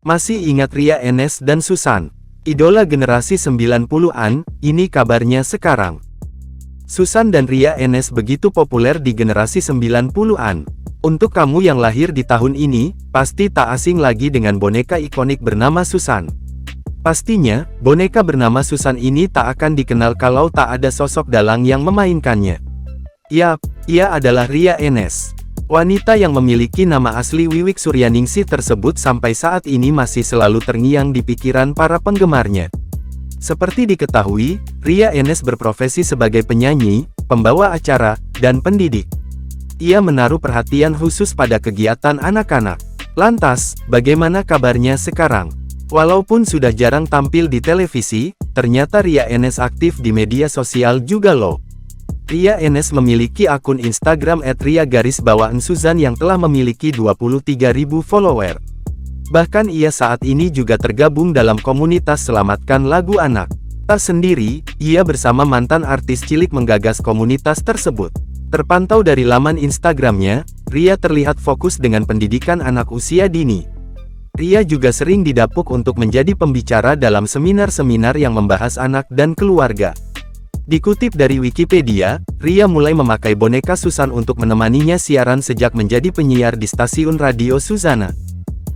Masih ingat Ria Enes dan Susan? Idola generasi 90-an, ini kabarnya sekarang. Susan dan Ria Enes begitu populer di generasi 90-an. Untuk kamu yang lahir di tahun ini, pasti tak asing lagi dengan boneka ikonik bernama Susan. Pastinya, boneka bernama Susan ini tak akan dikenal kalau tak ada sosok dalang yang memainkannya. Yap, ia adalah Ria Enes. Wanita yang memiliki nama asli Wiwik Suryaningsih tersebut sampai saat ini masih selalu terngiang di pikiran para penggemarnya. Seperti diketahui, Ria Enes berprofesi sebagai penyanyi, pembawa acara, dan pendidik. Ia menaruh perhatian khusus pada kegiatan anak-anak. Lantas, bagaimana kabarnya sekarang? Walaupun sudah jarang tampil di televisi, ternyata Ria Enes aktif di media sosial juga loh. Ria Enes memiliki akun Instagram @ria_Suzan yang telah memiliki 23.000 follower. Bahkan ia saat ini juga tergabung dalam komunitas Selamatkan Lagu Anak. Tak sendiri, ia bersama mantan artis cilik menggagas komunitas tersebut. Terpantau dari laman Instagramnya, Ria terlihat fokus dengan pendidikan anak usia dini. Ria juga sering didapuk untuk menjadi pembicara dalam seminar-seminar yang membahas anak dan keluarga. Dikutip dari Wikipedia, Ria mulai memakai boneka Susan untuk menemaninya siaran sejak menjadi penyiar di stasiun radio Suzana.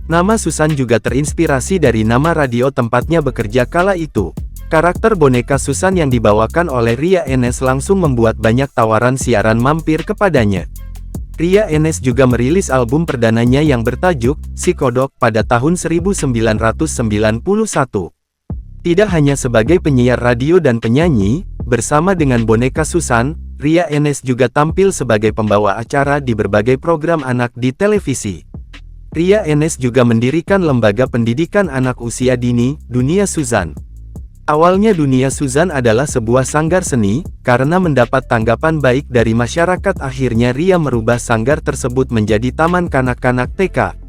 Nama Susan juga terinspirasi dari nama radio tempatnya bekerja kala itu. Karakter boneka Susan yang dibawakan oleh Ria Enes langsung membuat banyak tawaran siaran mampir kepadanya. Ria Enes juga merilis album perdananya yang bertajuk Si Kodok pada tahun 1991. Tidak hanya sebagai penyiar radio dan penyanyi, bersama dengan boneka Susan, Ria Enes juga tampil sebagai pembawa acara di berbagai program anak di televisi. Ria Enes juga mendirikan lembaga pendidikan anak usia dini, Dunia Suzan. Awalnya Dunia Suzan adalah sebuah sanggar seni, karena mendapat tanggapan baik dari masyarakat akhirnya Ria merubah sanggar tersebut menjadi Taman Kanak-Kanak TK.